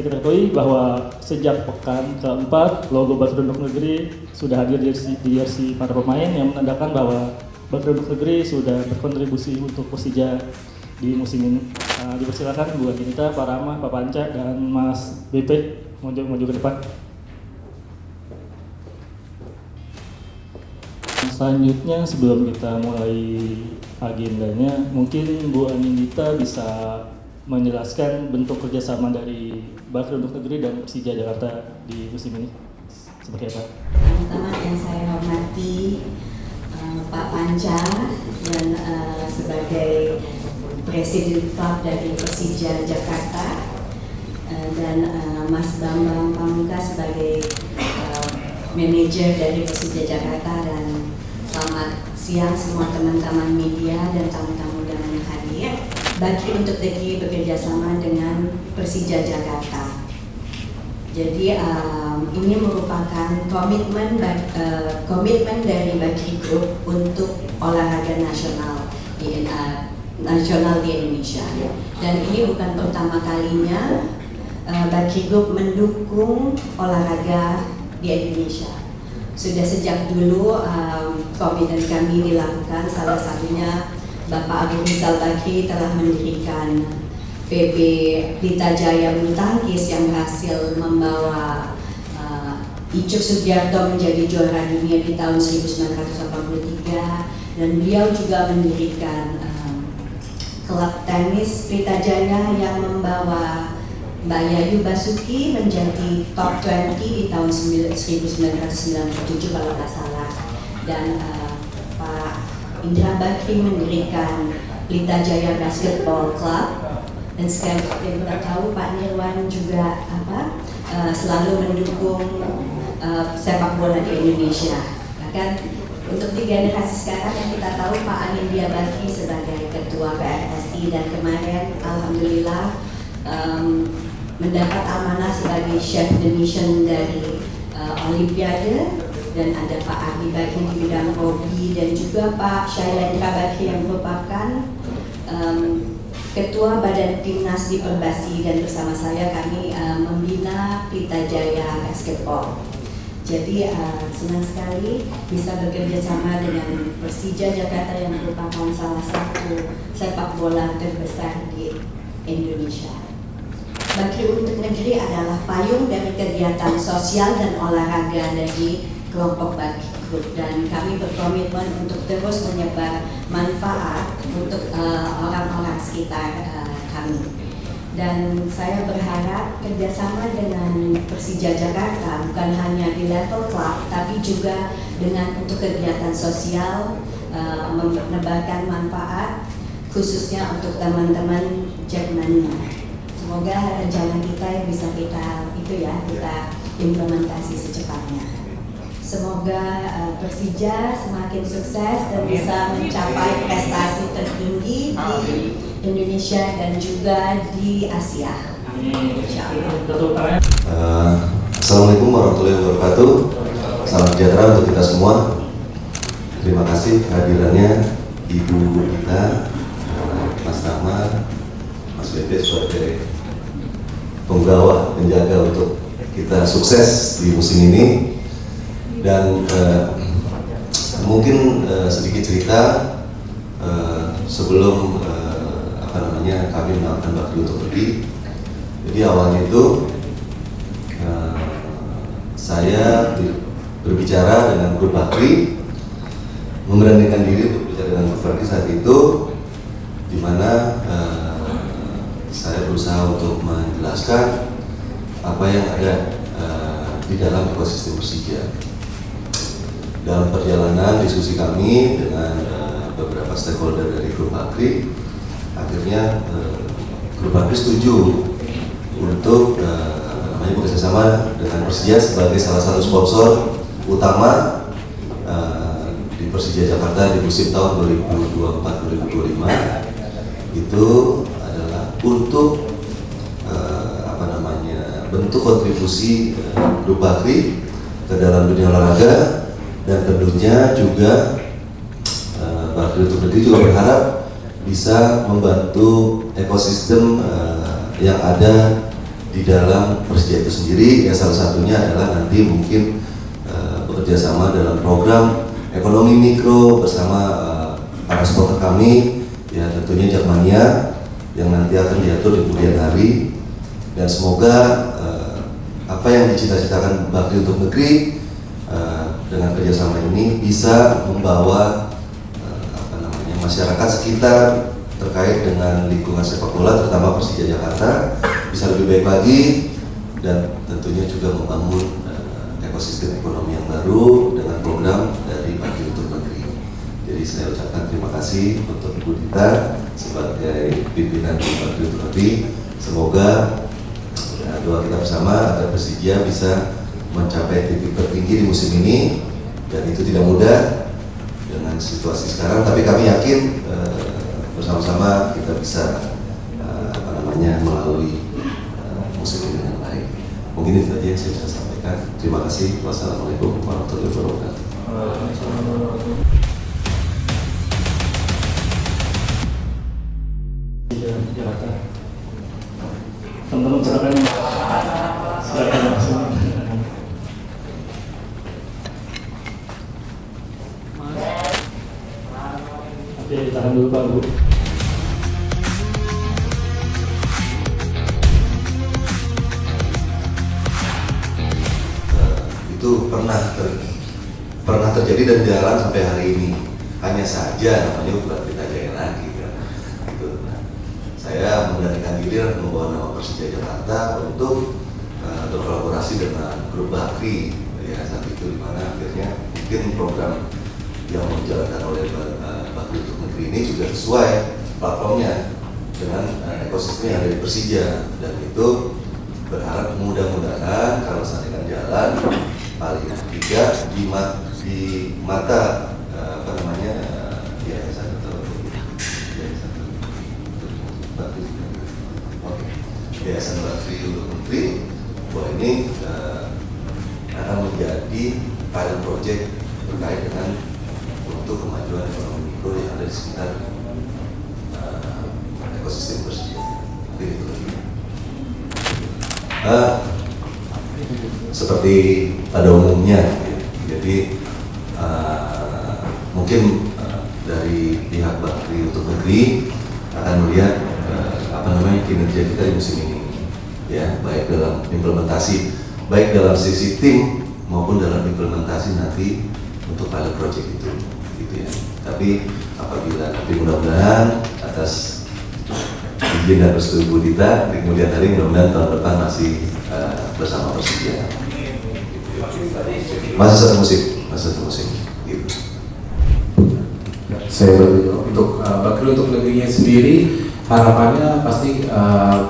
kita ketahui bahwa sejak pekan keempat logo Bakri Untuk Negeri sudah hadir di jersey para pemain yang menandakan bahwa Bakri Untuk Negeri sudah berkontribusi untuk Persija di musim ini. Dipersilakan Bu Anita, Pak Rama, Pak Panca, dan Mas BP maju ke depan. Selanjutnya sebelum kita mulai agendanya, mungkin Bu Anindita bisa menjelaskan bentuk kerjasama dari Bakri Untuk Negeri dan Persija Jakarta di musim ini seperti apa? Teman-teman yang saya hormati, Pak Panca dan sebagai Presiden Klub dari Persija Jakarta, dan Mas Bambang Pamungkas sebagai manajer dari Persija Jakarta, dan selamat siang semua teman-teman media dan tamu-tamu yang hadir. Bakri Untuk Negeri bekerja sama dengan Persija Jakarta. Jadi ini merupakan komitmen dari Bakri Group untuk olahraga nasional di Indonesia. Dan ini bukan pertama kalinya Bakri Group mendukung olahraga di Indonesia. Sudah sejak dulu komitmen kami dilakukan, salah satunya Bapak Agung Rizal Bakri telah mendirikan PB Pelita Jaya Bulu Tangkis yang berhasil membawa Icuk Sugiarto menjadi juara dunia di tahun 1983, dan beliau juga mendirikan klub tenis Pelita Jaya yang membawa Mbak Yayu Basuki menjadi top 20 di tahun 1997 kalau nggak salah, dan Pak Indra Bakri mendirikan Pelita Jaya Basketball Club, dan sekarang yang kita tahu Pak Nirwan juga selalu mendukung sepak bola di Indonesia. Bahkan untuk di generasi sekarang yang kita tahu Pak Anindya Bakri sebagai ketua PSSI, dan kemarin alhamdulillah mendapat amanah sebagai chef de mission dari Olimpiade, dan ada Pak Ardi Bakri di bidang hobi, dan juga Pak Shailendra Bakri yang merupakan Ketua Badan Timnas di Perbasi, dan bersama saya kami membina Pelita Jaya Basketball. Jadi senang sekali bisa bekerja sama dengan Persija Jakarta yang merupakan salah satu sepak bola terbesar di Indonesia. Bakri Untuk Negeri adalah payung dari kegiatan sosial dan olahraga dari kelompok Bakri Group, dan kami berkomitmen untuk terus menyebar manfaat untuk orang-orang sekitar kami. Dan saya berharap kerjasama dengan Persija Jakarta bukan hanya di level klub, tapi juga dengan untuk kegiatan sosial, menebarkan manfaat khususnya untuk teman-teman Jackmania. Semoga rencana kita yang bisa kita implementasi secepatnya. Semoga Persija semakin sukses dan bisa mencapai prestasi tertinggi di Indonesia dan juga di Asia. Assalamualaikum warahmatullahi wabarakatuh. Salam sejahtera untuk kita semua. Terima kasih kehadirannya Ibu Dita, Mas Rama, Mas Bebe sebagai penggawa, penjaga untuk kita sukses di musim ini. Dan mungkin sedikit cerita sebelum kami melakukan Bakri Untuk Negeri. Jadi awalnya itu saya berbicara dengan grup Bakri, memberanikan diri untuk berbicara dengan grup Bakri saat itu, di mana saya berusaha untuk menjelaskan apa yang ada di dalam ekosistem Persija. Dalam perjalanan diskusi kami dengan beberapa stakeholder dari grup Bakri, akhirnya grup Bakri setuju untuk bekerjasama dengan Persija sebagai salah satu sponsor utama di Persija Jakarta di musim tahun 2024-2025. Itu adalah untuk bentuk kontribusi grup Bakri ke dalam dunia olahraga. Dan tentunya juga Bakri Untuk Negeri juga berharap bisa membantu ekosistem yang ada di dalam Persija itu sendiri. Ya salah satunya adalah nanti mungkin bekerja sama dalam program ekonomi mikro bersama para supporter kami, ya tentunya Jakmania yang nanti akan diatur di kemudian hari, dan semoga apa yang dicita-citakan Bakri untuk Negeri dengan kerjasama ini bisa membawa masyarakat sekitar terkait dengan lingkungan sepak bola terutama Persija Jakarta bisa lebih baik lagi, dan tentunya juga membangun ekosistem ekonomi yang baru dengan program dari Bakri untuk Negeri. Jadi saya ucapkan terima kasih untuk Ibu Dita sebagai pimpinan Bakri untuk Negeri. Semoga doa kita bersama agar Persija bisa mencapai titik tertinggi di musim ini, dan itu tidak mudah dengan situasi sekarang, tapi kami yakin bersama-sama kita bisa melalui musim ini dengan baik. Mungkin itu saja yang saya bisa sampaikan. Terima kasih. Wassalamualaikum warahmatullahi wabarakatuh. Teman-teman silakan. Oke, tahan dulu Pak Bu. Itu pernah terjadi dan jalan sampai hari ini. Hanya saja namanya bukan Pelita Jaya lagi kan. Gitu. Nah, saya menggantikan diri membawa nama Persija Jakarta untuk berkolaborasi dengan grup Bakri ya saat itu, di mana akhirnya mungkin program yang dijalankan oleh Bakri untuk Negeri ini juga sesuai platformnya dengan ekosistem yang ada di Persija, dan itu berharap mudah-mudahan kalau seandainya jalan paling tidak di mata Yayasan Bakri untuk Negeri, bahwa ini akan menjadi pilot project terkait dengan untuk kemajuan ekonomi mikro yang ada di sekitar ekosistem Persija. Itu lagi. Seperti pada umumnya, jadi mungkin dari pihak Bakri untuk Negeri akan melihat kinerja kita di musim ini, ya, baik dalam implementasi, baik dalam sisi tim maupun dalam implementasi nanti untuk pilot project itu, gitu ya. Tapi apabila nanti mudah-mudahan atas izin dan restu Bu Dita, di kemudian hari mudah-mudahan tahun depan masih bersama Persija. Masih satu musim, gitu. Saya untuk Bakri untuk Negerinya sendiri, harapannya pasti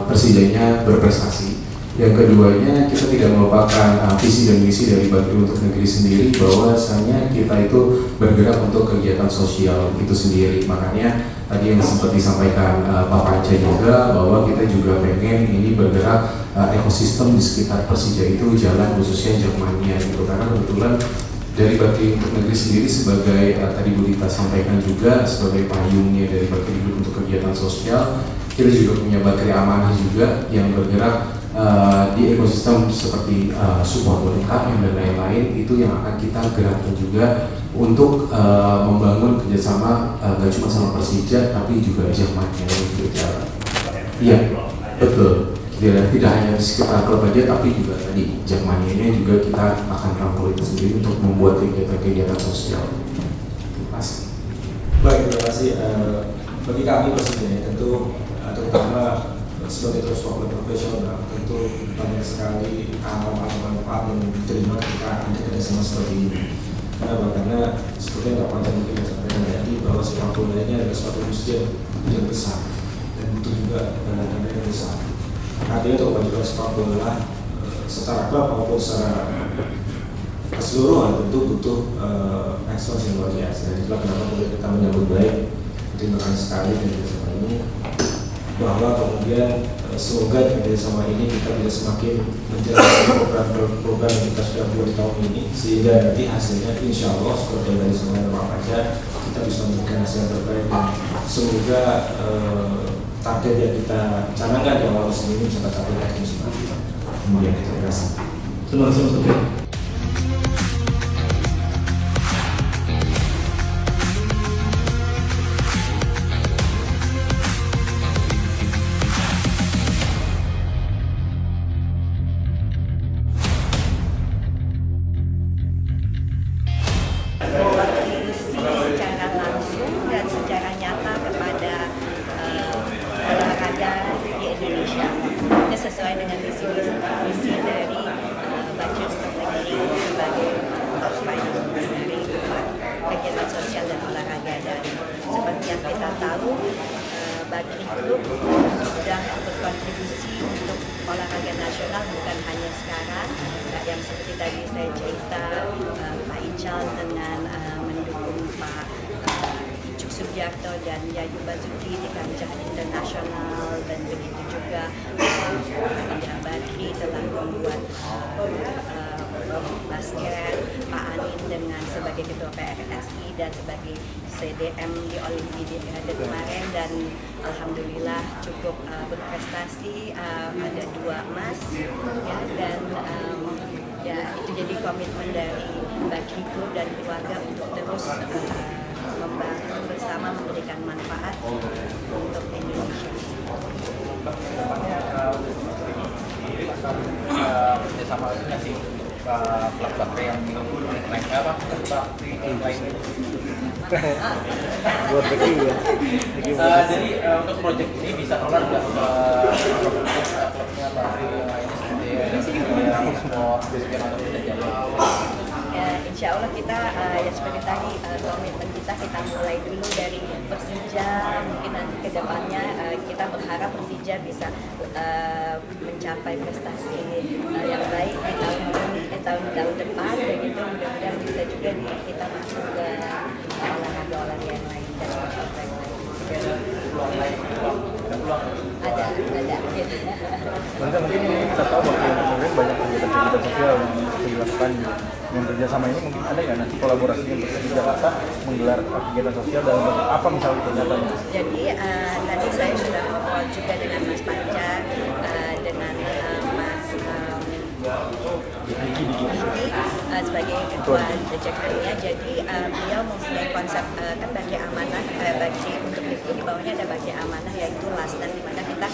Persijanya berprestasi. Yang keduanya, kita tidak melupakan visi dan misi dari Bakri untuk Negeri sendiri, bahwasanya kita itu bergerak untuk kegiatan sosial itu sendiri. Makanya tadi yang sempat disampaikan Pak Panca juga, bahwa kita juga pengen ini bergerak ekosistem di sekitar Persija itu jalan, khususnya Jakmania gitu. Karena kebetulan dari Bakri untuk Negeri sendiri sebagai tadi Bu Dita sampaikan juga sebagai payungnya dari Bakri untuk kegiatan sosial, kita juga punya Bakri Amanah juga yang bergerak di ekosistem seperti support UMKM dan lain-lain. Itu yang akan kita gerakkan juga untuk membangun kerjasama gak cuma sama Persija tapi juga Jakmania gitu. Iya, betul. Tidak hanya di sekitar klub aja, tapi juga tadi Jakmania juga kita akan rangkul itu sendiri untuk membuat kegiatan-kegiatan sosial. Terima kasih. Baik, terima kasih. Bagi kami Persija tentu terutama sebagai terus profesional, tentu banyak sekali amal manfaat yang diterima ketika ada kerjasama seperti ini. Kenapa? Karena seperti yang Pak Panca mungkin sampaikan tadi, bahwa sepak bola ini adalah suatu industri yang besar dan butuh juga dana yang besar. Artinya untuk kemajuan sepak bola secara klub maupun secara keseluruhan tentu butuh ekspansi yang luar biasa. Itulah kenapa kita menyambut baik, terima kasih sekali dari kerjasama ini, bahwa kemudian semoga dengan kerjasama ini kita bisa semakin menjalankan program-program yang kita sudah buat di tahun ini, sehingga nanti hasilnya insya Allah seperti yang tadi disampaikan Pak Panca, kita bisa memberikan hasil yang terbaik, dan semoga target yang kita canangkan di awal musim ini bisa tercapai di musim nanti. Kemudian terima kasih. Terima kasih Mas Oke. Berkontribusi secara langsung dan secara nyata kepada olahraga di Indonesia. Ini sesuai dengan visi dari Bacus Negeri sebagai top finance dari kegiatan sosial dan olahraga. Dan seperti yang kita tahu, Bakri Group sudah berkontribusi untuk olahraga nasional bukan hanya sekarang, yang seperti tadi saya cerita Pak Ical dengan mendukung Pak Icuk Sugiarto dan Yayu Basuki di kancah internasional, dan begitu juga Indra Bakri telah membuat basket, Pak Anin dengan sebagai ketua PRSI dan sebagai CDM di Olimpiade kemarin, dan alhamdulillah cukup berprestasi, ada 2 emas ya, dan ya itu jadi komitmen dari Bakri Group dan keluarga untuk terus membantu bersama memberikan manfaat untuk Indonesia. Kerjasama sih klub Bakri yang naik apa? Bakri yang lain. Buat Bakri ya. Jadi untuk proyek ini bisa keluar nggak klubnya Bakri yang lain seperti yang sport, basket atau tidak jalan? Ya, insya Allah kita ya seperti tadi komitmen kita mulai dulu dari Persija, mungkin nanti ke depannya kita berharap Persija bisa mencapai prestasi yang baik di tahun depan, begitu mudah-mudahan bisa juga kita masuk ke olahraga yang lain dan olahraga yang lain. Ada gitu. Mungkin ini kita tahu bahwa kemudian banyak kegiatan-kegiatan sosial yang bisa dilakukan dengan kerjasama ini, mungkin ada nggak nanti kolaborasinya di Jakarta menggelar kegiatan sosial dalam bentuk apa misalnya kegiatannya? Jadi tadi saya sudah ngobrol juga dengan Mas Panca, dengan Mas Diki sebagai ketua Jakarta. Jadi beliau mempunyai konsep kan bagi amanah bagi untuk Diki di bawahnya ada bagi amanah, yaitu Lasdas, di mana kita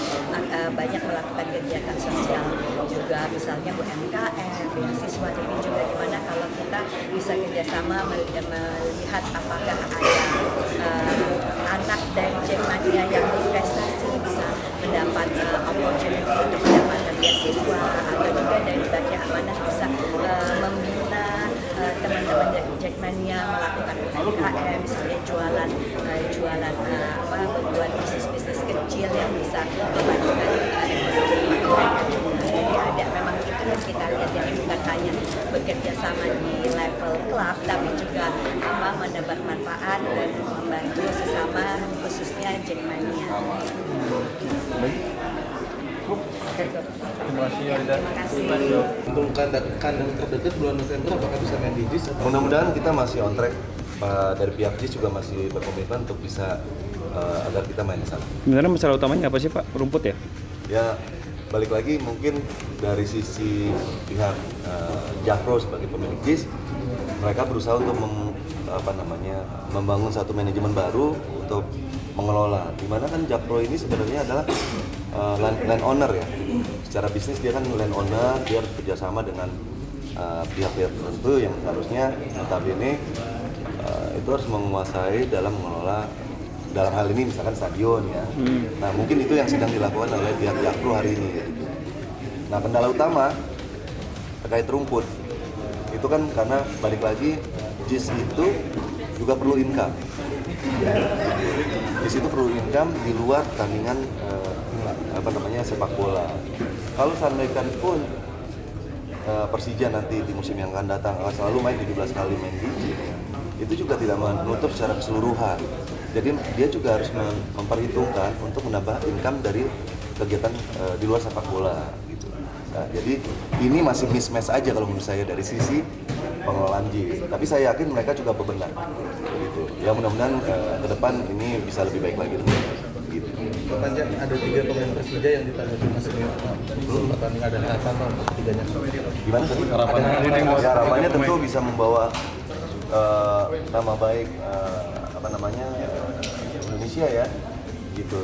banyak melakukan kegiatan sosial juga, misalnya UMKM, beasiswa, ini juga di mana kalau kita bisa kerjasama melihat apakah ada anak dari Jackmania yang berprestasi bisa mendapat opportunity untuk mendapatkan beasiswa, atau juga dari bagi amanah bisa membina teman-teman Jackmania melakukan UMKM, misalnya jualan membuat bisnis kecil yang bisa membantu ekonomi mereka juga. Jadi ada memang itu yang kita lihat, jadi bukan hanya bekerja sama di level klub, tapi juga menebar manfaat dan membantu sesama, khususnya Jackmania. Terima kasih Rida. Terima kasih. Untuk kandang terdekat bulan November apakah bisa main di JIS? Mudah-mudahan kita masih on track. Dari pihak JIS juga masih berkomitmen untuk bisa agar kita main di sana. Sebenarnya masalah utamanya apa sih Pak? Rumput ya? Ya balik lagi mungkin dari sisi pihak Jakpro sebagai pemilik JIS, mereka berusaha untuk membangun satu manajemen baru untuk mengelola. Dimana kan Jakpro ini sebenarnya adalah land owner ya. Secara bisnis dia kan land owner, dia harus bekerjasama dengan pihak-pihak tertentu yang harusnya notabene itu harus menguasai dalam mengelola, dalam hal ini misalkan stadion ya. Nah mungkin itu yang sedang dilakukan oleh pihak Jakpro hari ini. Nah kendala utama terkait rumput itu kan karena balik lagi JIS itu juga perlu income. JIS itu perlu income di luar tandingan sepak bola. Kalau seandainya pun Persija nanti di musim yang akan datang akan selalu main 17 kali main di JIS, itu juga tidak menutup secara keseluruhan. Jadi dia juga harus memperhitungkan untuk menambah income dari kegiatan di luar sepak bola gitu. Nah, jadi ini masih mismatch aja kalau menurut saya dari sisi pengelolaan JIS. Tapi saya yakin mereka juga bebenah gitu. Ya mudah-mudahan ke depan ini bisa lebih baik lagi gitu. Panjang ada 3 pemain Persija yang dipanggil timnas ini. Kesempatan ada harapan untuk ketiganya. Gimana tadi? Harapannya tentu bisa membawa nama baik Indonesia ya, gitu.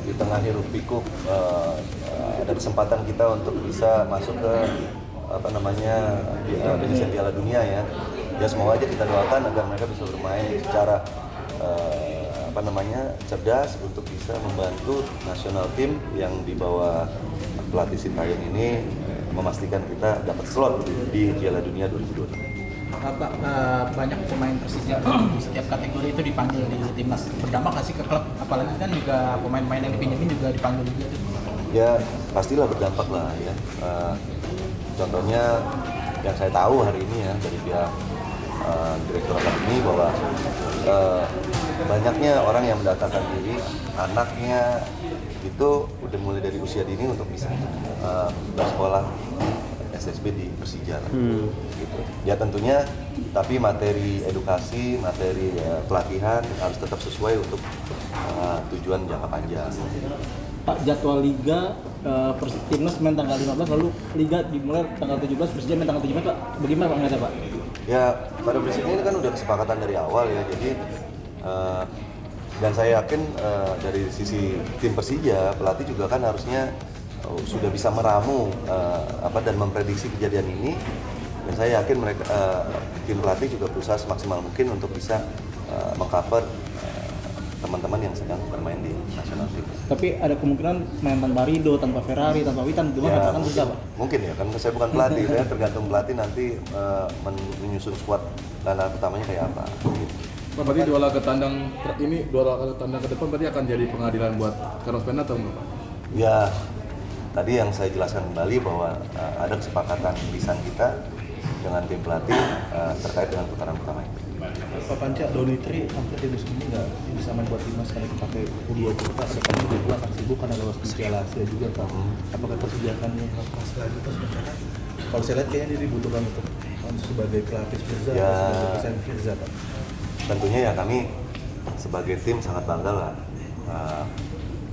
Di tengah hiruk pikuk ada kesempatan kita untuk bisa masuk ke penyisian Piala Dunia ya. Ya semoga aja kita doakan agar mereka bisa bermain secara cerdas untuk bisa membantu nasional tim yang di bawah pelatih Sintayong ini memastikan kita dapat slot di Piala Dunia 2022. Pak, banyak pemain Persija di setiap kategori itu dipanggil di timnas. Berdampak nggak sih ke klub? Apalagi kan juga pemain-pemain yang dipinjemin juga dipanggil juga. Ya pastilah berdampak lah ya. Contohnya yang saya tahu hari ini ya dari pihak Direktur Akademi bahwa banyaknya orang yang mendaftarkan diri, anaknya itu udah mulai dari usia dini untuk bisa bersekolah SSB di Persija gitu. Ya tentunya, tapi materi edukasi, materi pelatihan harus tetap sesuai untuk tujuan jangka panjang. Pak, jadwal Liga Timnas main tanggal 15, lalu Liga dimulai tanggal 17, Persija main tanggal 17, Pak. Bagaimana Pak ngeliatnya, Pak? Ya, pada prinsipnya ini kan udah kesepakatan dari awal ya, jadi dan saya yakin dari sisi tim Persija, pelatih juga kan harusnya sudah bisa meramu dan memprediksi kejadian ini, dan saya yakin mereka tim pelatih juga berusaha semaksimal mungkin untuk bisa mengcover teman-teman yang sedang bermain di nasional tim. Tapi ada kemungkinan main tanpa Rido, tanpa Ferrari, tanpa Witan, gimana ya, kan bisa Pak? Mungkin ya, kan saya bukan pelatih, ya tergantung pelatih nanti menyusun skuad dan utamanya kayak apa. Gitu. Pak, berarti dua laga tandang ke depan berarti akan jadi pengadilan buat Carlos Pena atau enggak Pak? Ya, tadi yang saya jelaskan kembali bahwa ada kesepakatan lisan kita dengan tim pelatih terkait dengan putaran pertama ini. Pak Panca, Donitri hampir di musim ini nggak bisa main buat timnas karena dipakai U20 pas sekarang juga akan sibuk karena lolos di Piala Asia juga Pak. Apakah Persija akan lepas lagi pas sementara? Kalau saya lihat kayaknya dia dibutuhkan untuk sebagai pelapis Firza, ya, sebagai pesan Firza Pak. Tentunya ya kami sebagai tim sangat bangga lah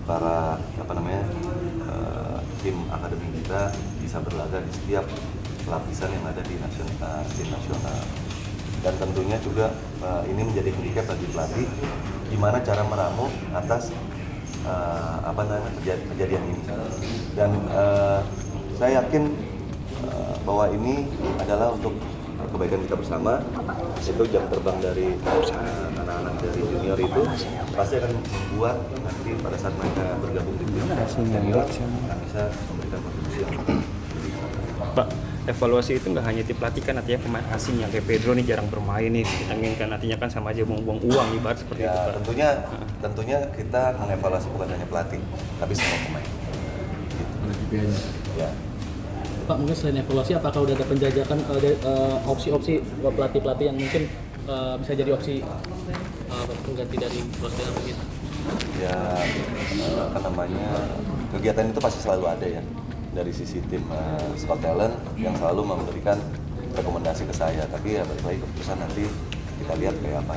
para tim akademi kita bisa berlaga di setiap lapisan yang ada di tim nasional. Dan tentunya juga ini menjadi handicap bagi pelatih gimana cara meramu atas kejadian ini. Dan saya yakin bahwa ini adalah untuk kebaikan kita bersama. Itu jam terbang dari anak-anak dari junior itu pasti akan membuat nanti pada saat mereka bergabung di tim senior akan bisa memberikan kontribusi yang Pak, evaluasi itu nggak hanya tim pelatih kan, artinya pemain asing yang kayak Pedro nih jarang bermain nih, kita inginkan artinya kan sama aja buang-buang uang ibarat seperti ya, itu Pak. Tentunya kita mengevaluasi bukan hanya pelatih, tapi semua pemain. Gitu. Ya. Pak, mungkin selain evaluasi, apakah udah ada penjajakan opsi-opsi pelatih-pelatih yang mungkin bisa jadi opsi pengganti dari Rosdale begitu? Ya, kegiatan itu pasti selalu ada ya. Dari sisi tim Scout Talent yang selalu memberikan rekomendasi ke saya, tapi ya balik lagi keputusan nanti kita lihat kayak apa.